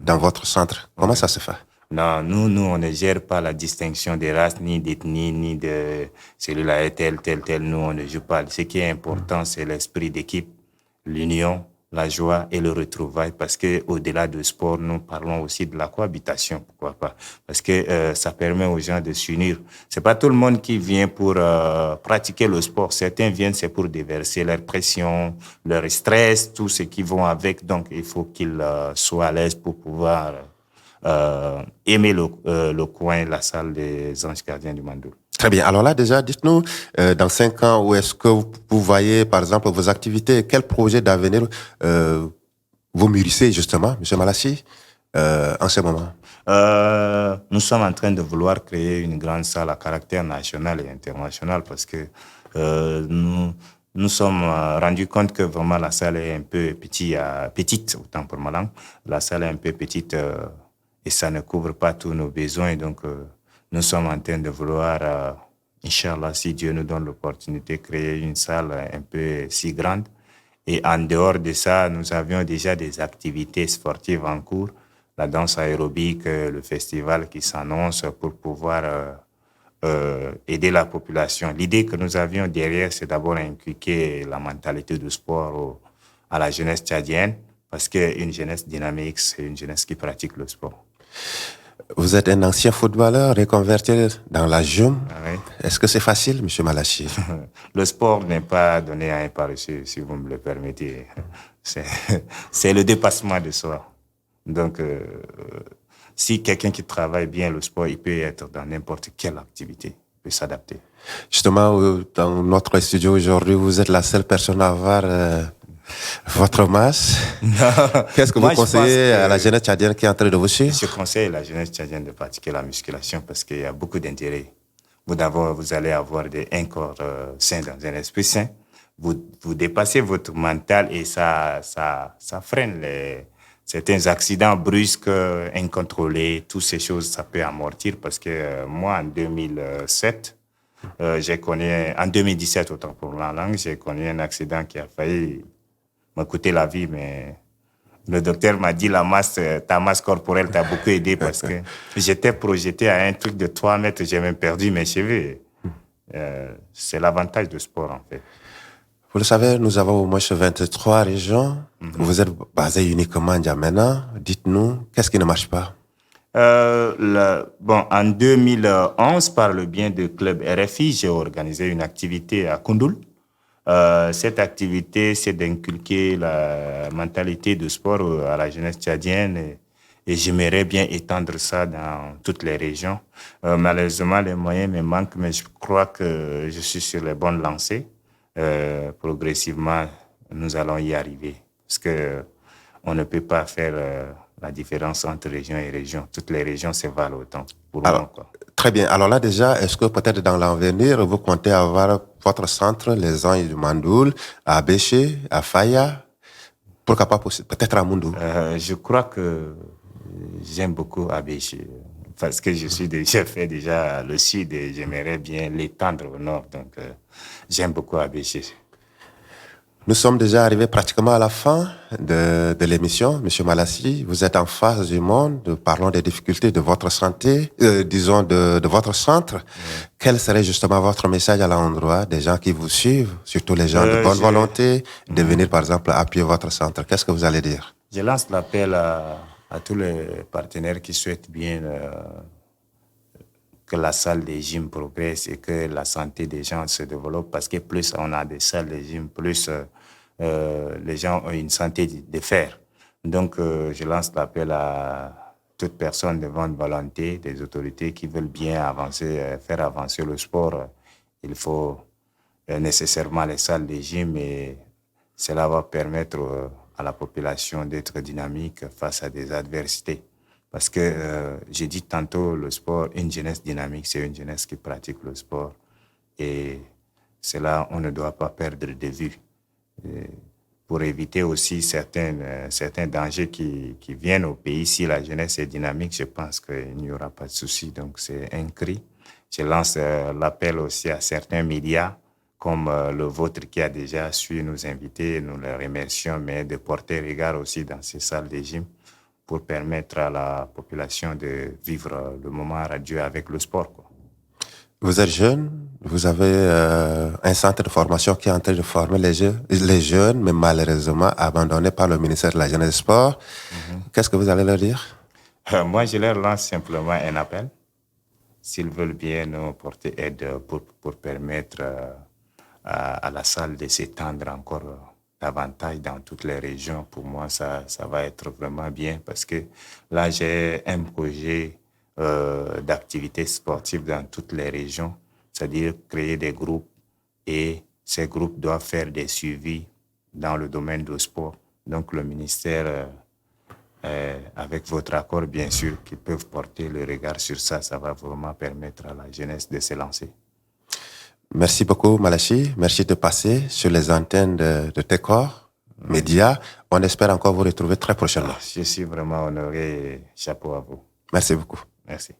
dans votre centre. Comment ça se fait? Non, nous, on ne gère pas la distinction des races, ni d'ethnie, ni de celui-là est tel, tel, tel. Nous, on ne joue pas. Ce qui est important, c'est l'esprit d'équipe, l'union, la joie et le retrouvail. Parce que au-delà du sport, nous parlons aussi de la cohabitation. Pourquoi pas? Parce que ça permet aux gens de s'unir. C'est pas tout le monde qui vient pour pratiquer le sport. Certains viennent, c'est pour déverser leur pression, leur stress, tout ce qui vont avec. Donc, il faut qu'ils soient à l'aise pour pouvoir aimer le coin, la salle des Anges Gardiens du Mandoul. Très bien. Alors là, déjà, dites-nous, dans 5 ans, où est-ce que vous voyez, par exemple, vos activités, quel projet d'avenir vous mûrissez, justement, M. Malassi, en ce moment? Nous sommes en train de vouloir créer une grande salle à caractère national et international parce que nous sommes rendus compte que vraiment la salle est un peu petite, autant pour ma langue. La salle est un peu petite et ça ne couvre pas tous nos besoins. Donc, nous sommes en train de vouloir, Inch'Allah, si Dieu nous donne l'opportunité, créer une salle un peu si grande. Et en dehors de ça, nous avions déjà des activités sportives en cours, la danse aérobique, le festival qui s'annonce pour pouvoir aider la population. L'idée que nous avions derrière, c'est d'abord inculquer la mentalité du sport à la jeunesse tchadienne, parce qu'une jeunesse dynamique, c'est une jeunesse qui pratique le sport. Vous êtes un ancien footballeur reconverti dans la gym. Oui. Est-ce que c'est facile, M. Malachi? Le sport n'est pas donné à un paresseux, si vous me le permettez. C'est le dépassement de soi. Donc, si quelqu'un qui travaille bien le sport, il peut être dans n'importe quelle activité, il peut s'adapter. Justement, dans notre studio aujourd'hui, vous êtes la seule personne à avoir votre masse. Qu'est-ce que vous conseillez à la jeunesse tchadienne qui est en train de vous suivre? Je conseille à la jeunesse tchadienne de pratiquer la musculation parce qu'il y a beaucoup d'intérêt. Vous allez avoir un corps sain dans un esprit sain. Vous dépassez votre mental et ça freine certains accidents brusques, incontrôlés. Toutes ces choses, ça peut amortir parce que moi, en 2007, en 2017, autant pour la langue, j'ai connu un accident qui a failli m'a coûté la vie, mais le docteur m'a dit ta masse corporelle t'a beaucoup aidé parce que j'étais projeté à un truc de 3 mètres, j'ai même perdu mes cheveux. C'est l'avantage du sport, en fait. Vous le savez, nous avons au moins 23 régions. Vous êtes basé uniquement à N'Djamena. Dites-nous, qu'est-ce qui ne marche pas? En 2011, par le bien du club RFI, j'ai organisé une activité à Koundoul. Cette activité, c'est d'inculquer la mentalité de sport à la jeunesse tchadienne et j'aimerais bien étendre ça dans toutes les régions. Malheureusement, les moyens me manquent, mais je crois que je suis sur les bonnes lancées. Progressivement, nous allons y arriver parce que on ne peut pas faire la différence entre région et région. Toutes les régions se valent autant pour moi, quoi. Très bien. Alors là, déjà, est-ce que peut-être dans l'avenir, vous comptez avoir votre centre, les Anges du Mandoul, à Béché, à Faya, pourquoi pas peut-être à Moundou? Je crois que j'aime beaucoup Abéché parce que j'ai fait déjà le sud et j'aimerais bien l'étendre au nord. Donc, j'aime beaucoup Abéché. Nous sommes déjà arrivés pratiquement à la fin de l'émission. Monsieur Malassi, vous êtes en face du monde. Parlons des difficultés de votre santé, de votre centre. Quel serait justement votre message à l'endroit des gens qui vous suivent, surtout les gens de bonne volonté, de venir par exemple appuyer votre centre? Qu'est-ce que vous allez dire? Je lance l'appel à tous les partenaires qui souhaitent bien que la salle des gyms progresse et que la santé des gens se développe parce que plus on a des salles de gym, plus les gens ont une santé de fer. Donc, je lance l'appel à toute personne de bonne volonté, des autorités qui veulent bien faire avancer le sport. Il faut nécessairement les salles de gym et cela va permettre à la population d'être dynamique face à des adversités. Parce que j'ai dit tantôt, le sport, une jeunesse dynamique, c'est une jeunesse qui pratique le sport. Et cela, on ne doit pas perdre de vue. Et pour éviter aussi certains dangers qui viennent au pays, si la jeunesse est dynamique, je pense qu'il n'y aura pas de souci. Donc, c'est un cri. Je lance l'appel aussi à certains médias, comme le vôtre qui a déjà su nous inviter. Nous les remercions, mais de porter regard aussi dans ces salles de gym pour permettre à la population de vivre le moment radieux avec le sport, quoi. Vous êtes jeune, vous avez un centre de formation qui est en train de former les jeunes, mais malheureusement abandonné par le ministère de la Jeunesse et des Sports. Qu'est-ce que vous allez leur dire? Moi, je leur lance simplement un appel. S'ils veulent bien nous porter aide pour permettre à la salle de s'étendre encore davantage dans toutes les régions, pour moi, ça va être vraiment bien parce que là, j'ai un projet d'activités sportives dans toutes les régions, c'est-à-dire créer des groupes et ces groupes doivent faire des suivis dans le domaine du sport. Donc, le ministère, avec votre accord, bien sûr, qu'ils peuvent porter le regard sur ça, ça va vraiment permettre à la jeunesse de se lancer. Merci beaucoup, Malachi. Merci de passer sur les antennes de TECOR Média. On espère encore vous retrouver très prochainement. Je suis vraiment honoré et chapeau à vous. Merci beaucoup. Merci.